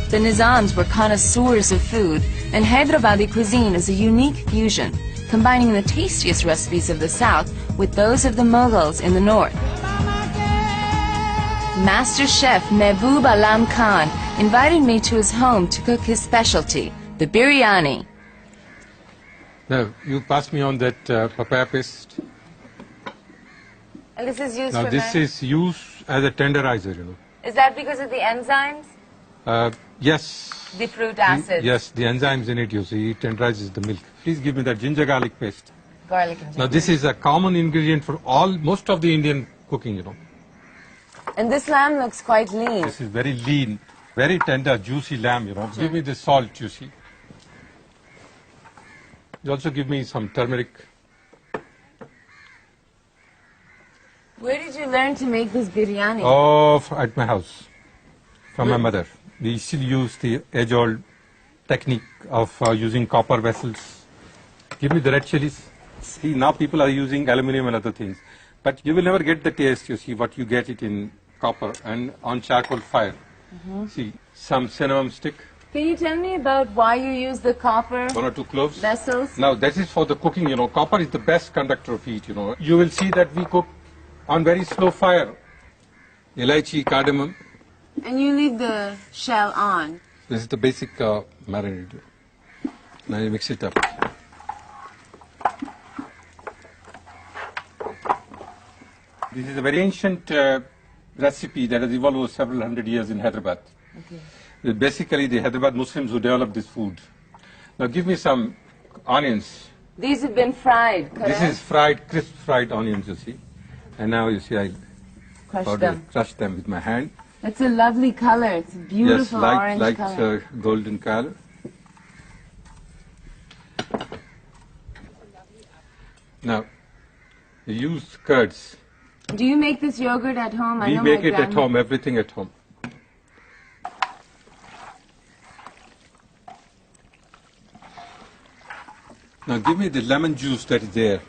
The Nizams were connoisseurs of food, and Hyderabadi cuisine is a unique fusion, combining the tastiest recipes of the south with those of the Mughals in the north. Master Chef Mehboob Alam Khan invited me to his home to cook his specialty, the biryani. Now, you passed me on that papaya paste. And this is used now, for this is used as a tenderizer, you know. Is that because of the enzymes? Yes. The fruit acids? Yes, the enzymes in it, you see, it tenderizes the milk. Please give me that ginger garlic paste. Garlic and ginger. Now, this is a common ingredient for most of the Indian cooking, you know. And this lamb looks quite lean. This is very lean, very tender, juicy lamb, you know. Give me the salt, you see. You also give me some turmeric. Where did you learn to make this biryani? Oh, at my house, from my mother. We still use the age-old technique of using copper vessels. Give me the red chilies. See, now people are using aluminium and other things. But you will never get the taste, you see, what you get it in copper and on charcoal fire. See, some cinnamon stick. Can you tell me about why you use the copper 1 or 2 cloves. vessels? Now, that is for the cooking, you know. Copper is the best conductor of heat, you know. You will see that we cook on very slow fire. Elaichi, cardamom. And you leave the shell on. This is the basic marinade. Now you mix it up. This is a very ancient recipe that has evolved over several hundred years in Hyderabad. Okay. Basically, the Hyderabad Muslims who developed this food. Now give me some onions. These have been fried, correct? This is fried, crisp fried onions, you see. And now you see I crush them with my hand. It's a lovely color. It's a beautiful orange color. Golden color. Now, you use curds. Do you make this yogurt at home? We make it at home, everything at home. Now give me the lemon juice that is there.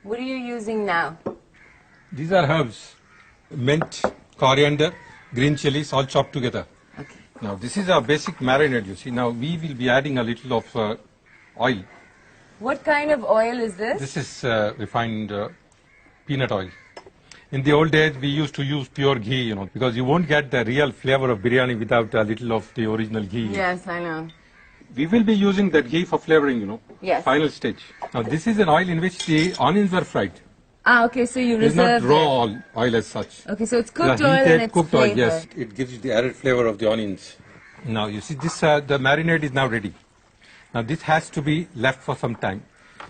What are you using now? These are herbs. Mint, coriander, green chilies, all chopped together. Okay. Now this is our basic marinade, you see. Now we will be adding a little of oil. What kind of oil is this? This is refined peanut oil. In the old days, we used to use pure ghee, you know, because you won't get the real flavor of biryani without a little of the original ghee. Yes, I know. We will be using that ghee for flavoring, you know. Yes. Final stage. Now, this is an oil in which the onions are fried. Ah, okay, so you It's reserve not raw oil as such. Okay, so it's cooked The oil heated and it's cooked flavored. oil, yes. It gives you the added flavor of the onions. Now, you see, this the marinade is now ready. Now, this has to be left for some time.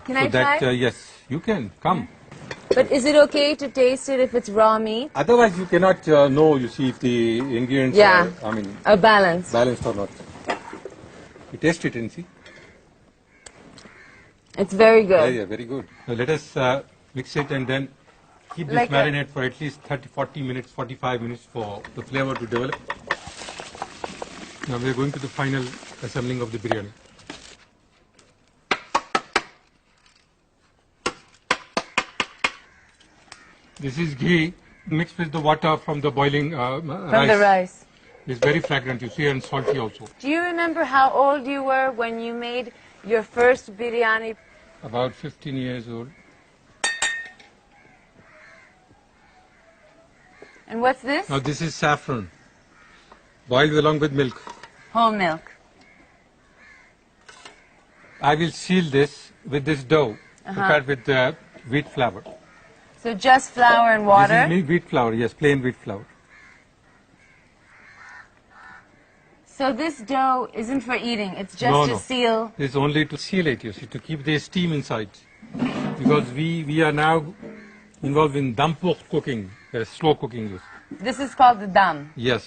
Can so I that, try? yes, you can. Come. But is it okay to taste it if it's raw meat? Otherwise, you cannot know, you see, if the ingredients are balanced or not. You taste it and see. It's very good. Yeah, very good. Now let us mix it and then keep this Like marinade for at least 30, 40 minutes, 45 minutes for the flavor to develop. Now we are going to the final assembling of the biryani. This is ghee mixed with the water from the boiling rice. From the rice. It's very fragrant, you see, and salty also. Do you remember how old you were when you made your first biryani? About 15 years old. And what's this? Now this is saffron, boiled along with milk. Whole milk. I will seal this with this dough prepared with wheat flour. So just flour and water? This is wheat flour, yes, plain wheat flour. So this dough isn't for eating, it's just to seal? It's only to seal it, you see, to keep the steam inside. Because we are now involved in dum cooking, slow cooking. This is called the dum? Yes.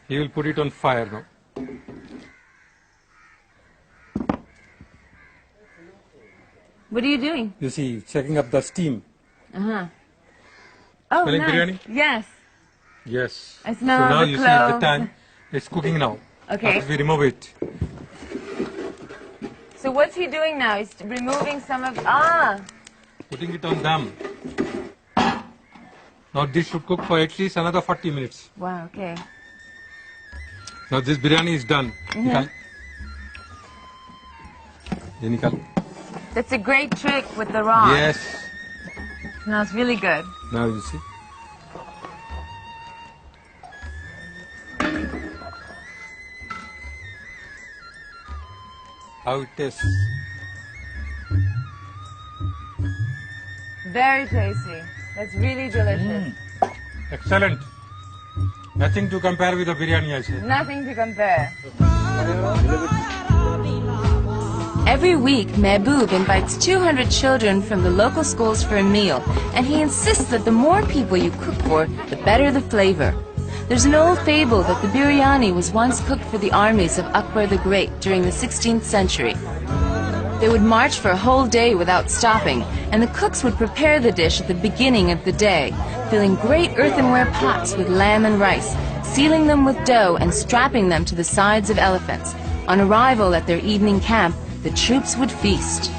He will put it on fire now. What are you doing? You see, checking up the steam. Oh, Smelling nice. biryani? Yes. Yes. I smell so now the you see cloves. the time. It's cooking now. Okay. After we remove it. So what's he doing now? He's removing some of... Putting it on dum. Now this should cook for at least another 40 minutes. Wow, okay. Now this biryani is done. Nikal. That's a great trick with the raw. Yes. Smells really good. Now you see. How it tastes. Very tasty. That's really delicious. Excellent. Nothing to compare with the biryani, I say. Nothing to compare. Every week, Mehboob invites 200 children from the local schools for a meal, and he insists that the more people you cook for, the better the flavor. There's an old fable that the biryani was once cooked for the armies of Akbar the Great during the 16th century. They would march for a whole day without stopping, and the cooks would prepare the dish at the beginning of the day, filling great earthenware pots with lamb and rice, sealing them with dough and strapping them to the sides of elephants. On arrival at their evening camp, the troops would feast.